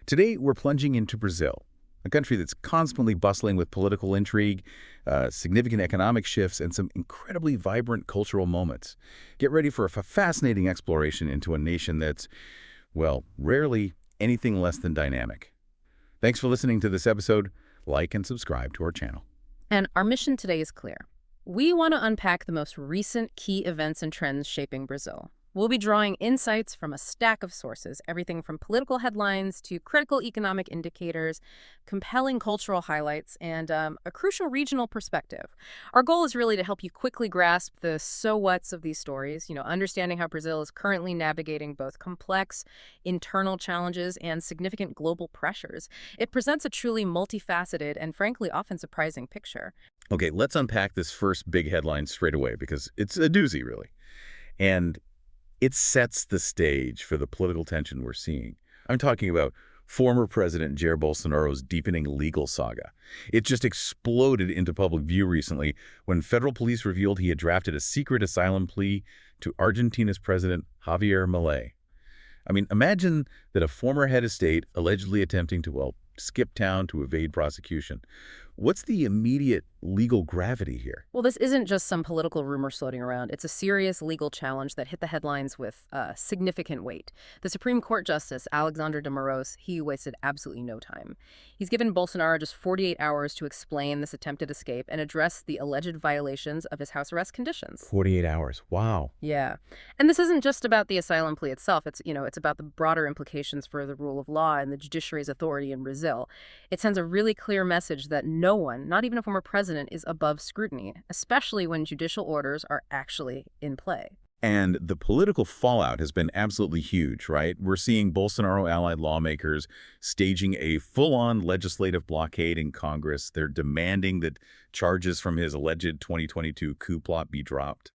Today, we're plunging into Brazil, a country that's constantly bustling with political intrigue, significant economic shifts, and some incredibly vibrant cultural moments. Get ready for a fascinating exploration into a nation that's, well, rarely anything less than dynamic. Thanks for listening to this episode. Like and subscribe to our channel. And our mission today is clear. We want to unpack the most recent key events and trends shaping Brazil. We'll be drawing insights from a stack of sources, everything from political headlines to critical economic indicators, compelling cultural highlights, and a crucial regional perspective. Our goal is really to help you quickly grasp the so-whats of these stories, understanding how Brazil is currently navigating both complex internal challenges and significant global pressures. It presents a truly multifaceted and, frankly, often surprising picture. Okay, let's unpack this first big headline straight away because it's a doozy, really. And it sets the stage for the political tension we're seeing. I'm talking about former President Jair Bolsonaro's deepening legal saga. It just exploded into public view recently when federal police revealed he had drafted a secret asylum plea to Argentina's President Javier Milei. I mean, imagine that a former head of state allegedly attempting to, well, skip town to evade prosecution. What's the immediate legal gravity here? Well, this isn't just some political rumor floating around. It's a serious legal challenge that hit the headlines with significant weight. The Supreme Court Justice, Alexandre de Moraes, he wasted absolutely no time. He's given Bolsonaro just 48 hours to explain this attempted escape and address the alleged violations of his house arrest conditions. 48 hours. Wow. Yeah. And this isn't just about the asylum plea itself. It's about the broader implications for the rule of law and the judiciary's authority in Brazil. It sends a really clear message that no one, not even a former president, is above scrutiny, especially when judicial orders are actually in play. And the political fallout has been absolutely huge, right? We're seeing Bolsonaro-allied lawmakers staging a full-on legislative blockade in Congress. They're demanding that charges from his alleged 2022 coup plot be dropped.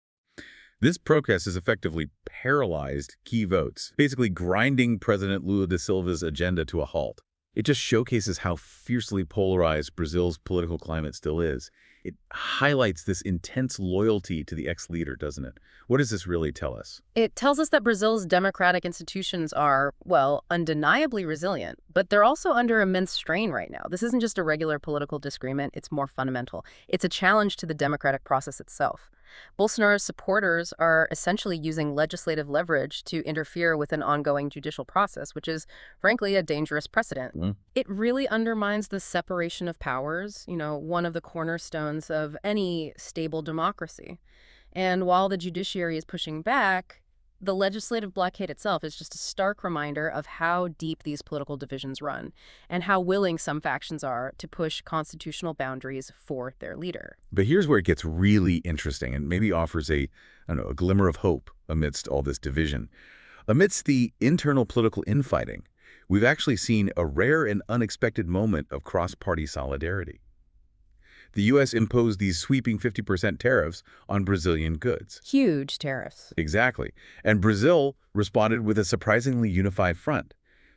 This protest has effectively paralyzed key votes, basically grinding President Lula da Silva's agenda to a halt. It just showcases how fiercely polarized Brazil's political climate still is. It highlights this intense loyalty to the ex-leader, doesn't it? What does this really tell us? It tells us that Brazil's democratic institutions are, well, undeniably resilient, but they're also under immense strain right now. This isn't just a regular political disagreement, it's more fundamental. It's a challenge to the democratic process itself. Bolsonaro's supporters are essentially using legislative leverage to interfere with an ongoing judicial process, which is, frankly, a dangerous precedent. It really undermines the separation of powers, one of the cornerstones of any stable democracy. And while the judiciary is pushing back, the legislative blockade itself is just a stark reminder of how deep these political divisions run and how willing some factions are to push constitutional boundaries for their leader. But here's where it gets really interesting and maybe offers a glimmer of hope amidst all this division. Amidst the internal political infighting, we've actually seen a rare and unexpected moment of cross-party solidarity. The U.S. imposed these sweeping 50% tariffs on Brazilian goods. Huge tariffs. Exactly. And Brazil responded with a surprisingly unified front.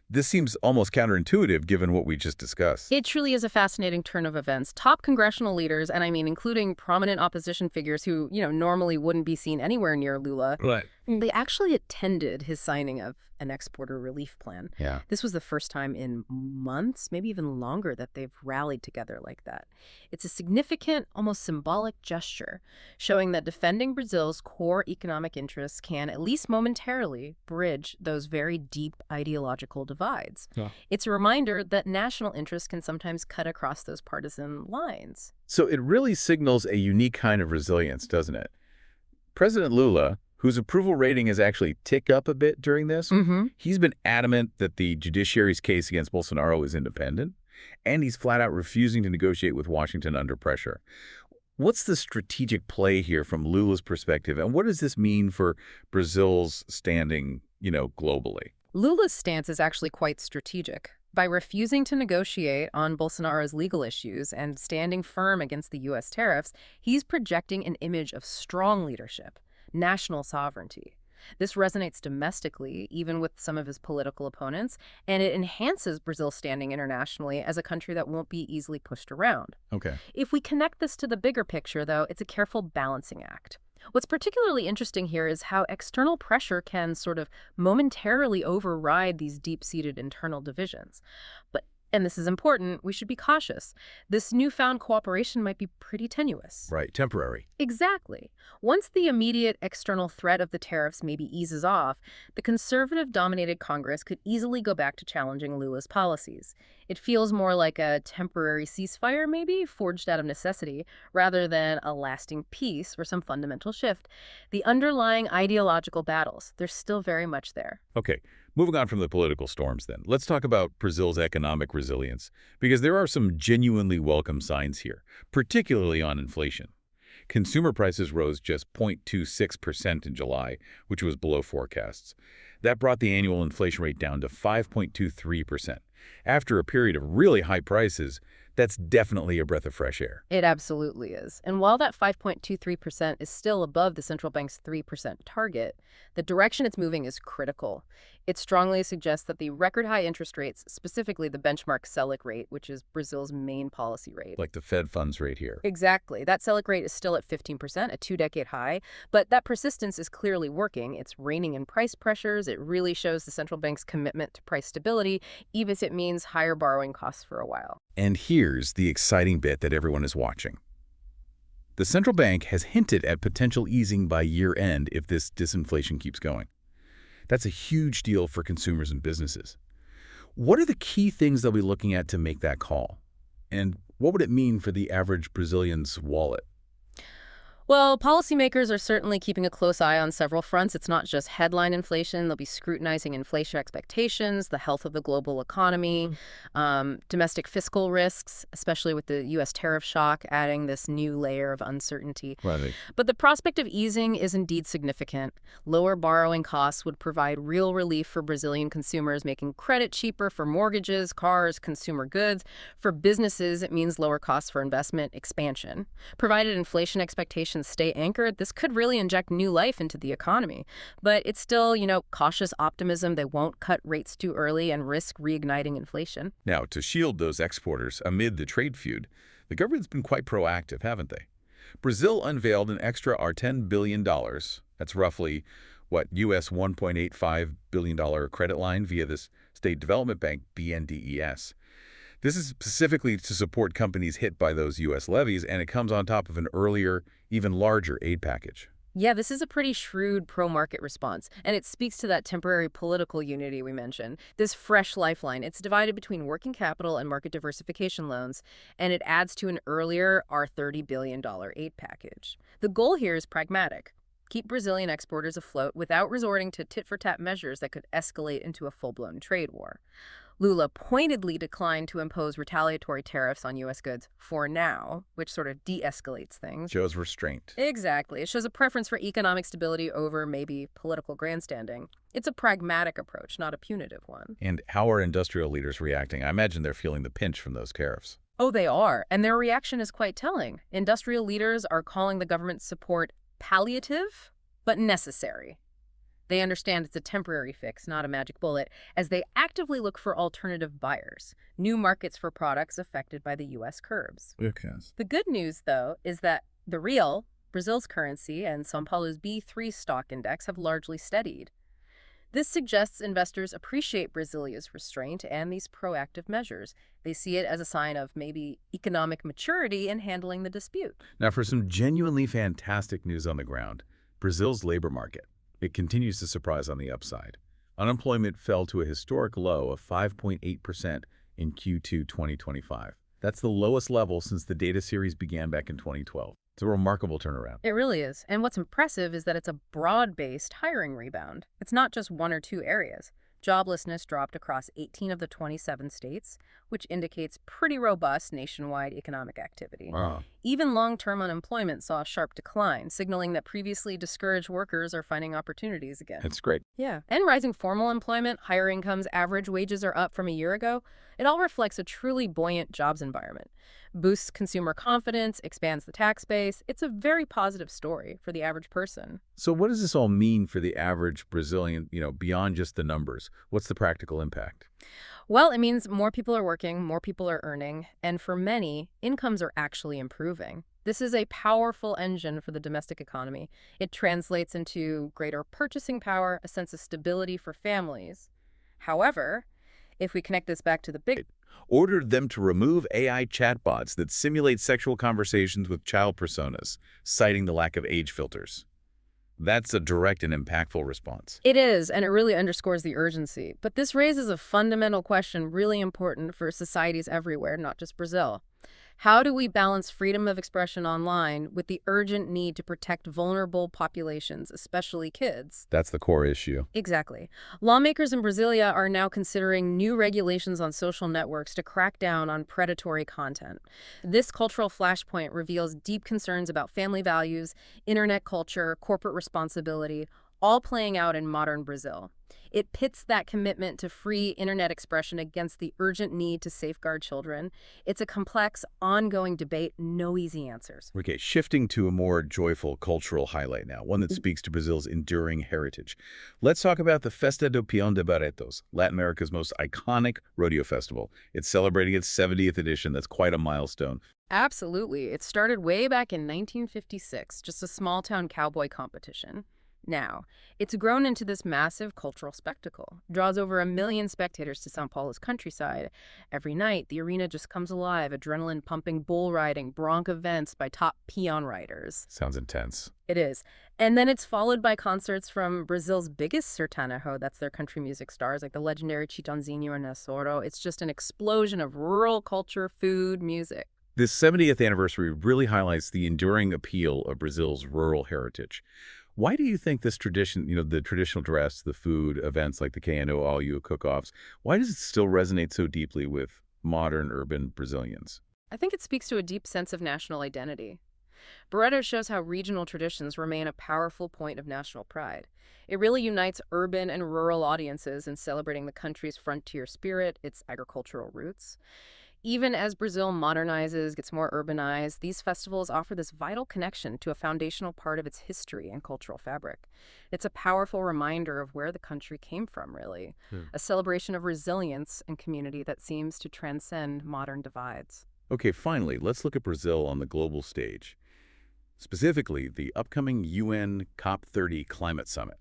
This seems almost counterintuitive given what we just discussed. It truly is a fascinating turn of events. Top congressional leaders, and I mean including prominent opposition figures who, normally wouldn't be seen anywhere near Lula. Right. They actually attended his signing of an exporter relief plan. Yeah. This was the first time in months, maybe even longer, that they've rallied together like that. It's a significant, almost symbolic gesture, showing that defending Brazil's core economic interests can, at least momentarily, bridge those very deep ideological divides. Yeah. It's a reminder that national interests can sometimes cut across those partisan lines. So it really signals a unique kind of resilience, doesn't it? President Lula, whose approval rating has actually ticked up a bit during this, he's been adamant that the judiciary's case against Bolsonaro is independent, and he's flat out refusing to negotiate with Washington under pressure. What's the strategic play here from Lula's perspective, and what does this mean for Brazil's standing, globally? Lula's stance is actually quite strategic. By refusing to negotiate on Bolsonaro's legal issues and standing firm against the U.S. tariffs, he's projecting an image of strong leadership, national sovereignty. This resonates domestically, even with some of his political opponents, and it enhances Brazil's standing internationally as a country that won't be easily pushed around. Okay. If we connect this to the bigger picture, though, it's a careful balancing act. What's particularly interesting here is how external pressure can sort of momentarily override these deep-seated internal divisions. But, and this is important, we should be cautious. This newfound cooperation might be pretty tenuous. Right, temporary. Exactly. Once the immediate external threat of the tariffs maybe eases off, the conservative-dominated Congress could easily go back to challenging Lula's policies. It feels more like a temporary ceasefire, maybe, forged out of necessity, rather than a lasting peace or some fundamental shift. The underlying ideological battles, they're still very much there. Okay, moving on from the political storms then, let's talk about Brazil's economic resilience, because there are some genuinely welcome signs here, particularly on inflation. Consumer prices rose just 0.26% in July, which was below forecasts. That brought the annual inflation rate down to 5.23%. After a period of really high prices, that's definitely a breath of fresh air. It absolutely is. And while that 5.23% is still above the central bank's 3% target, the direction it's moving is critical. It strongly suggests that the record-high interest rates, specifically the benchmark Selic rate, which is Brazil's main policy rate. Like the Fed funds rate here. Exactly. That Selic rate is still at 15%, a two-decade high, but that persistence is clearly working. It's reining in price pressures. It really shows the central bank's commitment to price stability, even if it means higher borrowing costs for a while. And here's the exciting bit that everyone is watching. The central bank has hinted at potential easing by year-end if this disinflation keeps going. That's a huge deal for consumers and businesses. What are the key things they'll be looking at to make that call? And what would it mean for the average Brazilian's wallet? Well, policymakers are certainly keeping a close eye on several fronts. It's not just headline inflation. They'll be scrutinizing inflation expectations, the health of the global economy, domestic fiscal risks, especially with the U.S. tariff shock adding this new layer of uncertainty. Right. But the prospect of easing is indeed significant. Lower borrowing costs would provide real relief for Brazilian consumers, making credit cheaper for mortgages, cars, consumer goods. For businesses, it means lower costs for investment expansion. Provided inflation expectations stay anchored, this could really inject new life into the economy. But it's still, cautious optimism. They won't cut rates too early and risk reigniting inflation. Now, to shield those exporters amid the trade feud, the government's been quite proactive, haven't they? Brazil unveiled an extra $10 billion. That's roughly, US $1.85 billion credit line via this state development bank, BNDES. This is specifically to support companies hit by those U.S. levies, and it comes on top of an earlier, even larger aid package. Yeah, this is a pretty shrewd pro-market response, and it speaks to that temporary political unity we mentioned. This fresh lifeline, it's divided between working capital and market diversification loans, and it adds to an earlier $30 billion aid package. The goal here is pragmatic. Keep Brazilian exporters afloat without resorting to tit-for-tat measures that could escalate into a full-blown trade war. Lula pointedly declined to impose retaliatory tariffs on U.S. goods for now, which sort of de-escalates things. Shows restraint. Exactly. It shows a preference for economic stability over maybe political grandstanding. It's a pragmatic approach, not a punitive one. And how are industrial leaders reacting? I imagine they're feeling the pinch from those tariffs. Oh, they are. And their reaction is quite telling. Industrial leaders are calling the government's support palliative, but necessary. They understand it's a temporary fix, not a magic bullet, as they actively look for alternative buyers, new markets for products affected by the U.S. curbs. Okay. The good news, though, is that the real, Brazil's currency, and São Paulo's B3 stock index have largely steadied. This suggests investors appreciate Brasilia's restraint and these proactive measures. They see it as a sign of maybe economic maturity in handling the dispute. Now, for some genuinely fantastic news on the ground, Brazil's labor market. It continues to surprise on the upside. Unemployment fell to a historic low of 5.8% in Q2 2025. That's the lowest level since the data series began back in 2012. It's a remarkable turnaround. It really is. And what's impressive is that it's a broad-based hiring rebound. It's not just one or two areas. Joblessness dropped across 18 of the 27 states, which indicates pretty robust nationwide economic activity. Wow. Even long-term unemployment saw a sharp decline, signaling that previously discouraged workers are finding opportunities again. That's great. Yeah. And rising formal employment, higher incomes, average wages are up from a year ago. It all reflects a truly buoyant jobs environment. Boosts consumer confidence, expands the tax base. It's a very positive story for the average person. So what does this all mean for the average Brazilian, beyond just the numbers? What's the practical impact? Well, it means more people are working, more people are earning, and for many, incomes are actually improving. This is a powerful engine for the domestic economy. It translates into greater purchasing power, a sense of stability for families. However, if we connect this back to the big Ordered them to remove AI chatbots that simulate sexual conversations with child personas, citing the lack of age filters. That's a direct and impactful response. It is, and it really underscores the urgency. But this raises a fundamental question really important for societies everywhere, not just Brazil. How do we balance freedom of expression online with the urgent need to protect vulnerable populations, especially kids? That's the core issue. Exactly. Lawmakers in Brasilia are now considering new regulations on social networks to crack down on predatory content. This cultural flashpoint reveals deep concerns about family values, internet culture, corporate responsibility, all playing out in modern Brazil. It pits that commitment to free internet expression against the urgent need to safeguard children. It's a complex, ongoing debate, no easy answers. Okay, shifting to a more joyful cultural highlight now, one that speaks to Brazil's enduring heritage. Let's talk about the Festa do Peão de Barretos, Latin America's most iconic rodeo festival. It's celebrating its 70th edition. That's quite a milestone. Absolutely. It started way back in 1956, just a small-town cowboy competition. Now, it's grown into this massive cultural spectacle, draws over 1 million spectators to São Paulo's countryside. Every night, the arena just comes alive, adrenaline-pumping bull riding, bronc events by top peon riders. Sounds intense. It is. And then it's followed by concerts from Brazil's biggest sertanejo, that's their country music stars, like the legendary Chitãozinho and Nassoro. It's just an explosion of rural culture, food, music. This 70th anniversary really highlights the enduring appeal of Brazil's rural heritage. Why do you think this tradition, the traditional dress, the food, events like the KNO All You cook-offs, why does it still resonate so deeply with modern urban Brazilians? I think it speaks to a deep sense of national identity. Barreto shows how regional traditions remain a powerful point of national pride. It really unites urban and rural audiences in celebrating the country's frontier spirit, its agricultural roots. Even as Brazil modernizes, gets more urbanized, these festivals offer this vital connection to a foundational part of its history and cultural fabric. It's a powerful reminder of where the country came from, really. A celebration of resilience and community that seems to transcend modern divides. Okay, finally, let's look at Brazil on the global stage. Specifically, the upcoming UN COP30 Climate Summit.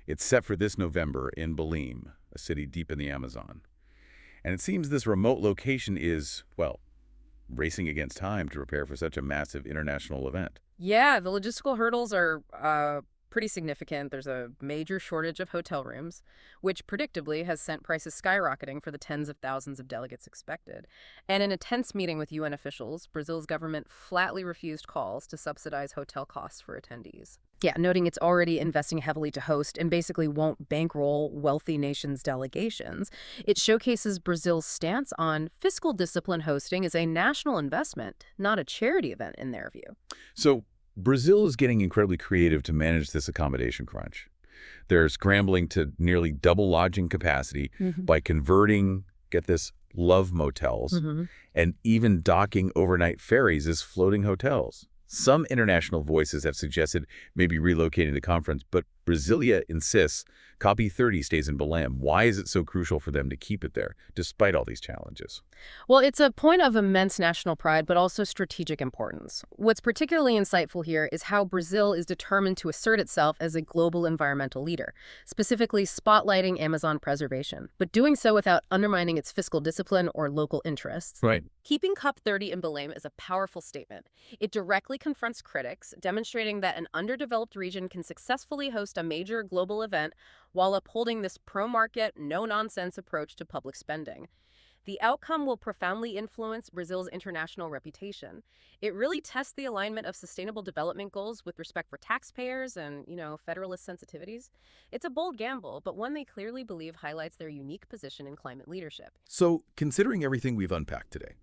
It's set for this November in Belém, a city deep in the Amazon. And it seems this remote location is, well, racing against time to prepare for such a massive international event. Yeah, the logistical hurdles are pretty significant. There's a major shortage of hotel rooms, which predictably has sent prices skyrocketing for the tens of thousands of delegates expected. And in a tense meeting with UN officials, Brazil's government flatly refused calls to subsidize hotel costs for attendees. Yeah, noting it's already investing heavily to host and basically won't bankroll wealthy nations' delegations. It showcases Brazil's stance on fiscal discipline hosting as a national investment, not a charity event in their view. So Brazil is getting incredibly creative to manage this accommodation crunch. They're scrambling to nearly double lodging capacity by converting, get this, love motels, and even docking overnight ferries as floating hotels. Some international voices have suggested maybe relocating the conference, but Brasilia insists COP30 stays in Belém. Why is it so crucial for them to keep it there, despite all these challenges? Well, it's a point of immense national pride, but also strategic importance. What's particularly insightful here is how Brazil is determined to assert itself as a global environmental leader, specifically spotlighting Amazon preservation, but doing so without undermining its fiscal discipline or local interests. Right. Keeping COP30 in Belém is a powerful statement. It directly confronts critics, demonstrating that an underdeveloped region can successfully host a major global event while upholding this pro-market, no-nonsense approach to public spending. The outcome will profoundly influence Brazil's international reputation. It really tests the alignment of sustainable development goals with respect for taxpayers and, federalist sensitivities. It's a bold gamble, but one they clearly believe highlights their unique position in climate leadership. So, considering everything we've unpacked today,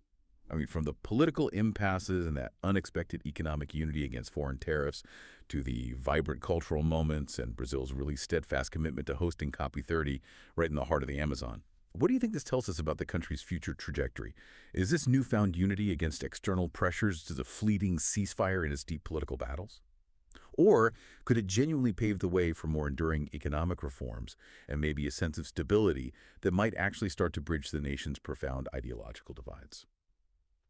from the political impasses and that unexpected economic unity against foreign tariffs to the vibrant cultural moments and Brazil's really steadfast commitment to hosting COP30 right in the heart of the Amazon, what do you think this tells us about the country's future trajectory? Is this newfound unity against external pressures to the fleeting ceasefire in its deep political battles? Or could it genuinely pave the way for more enduring economic reforms and maybe a sense of stability that might actually start to bridge the nation's profound ideological divides?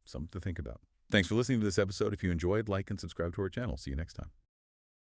Something to think about. Thanks for listening to this episode. If you enjoyed, like and subscribe to our channel. See you next time.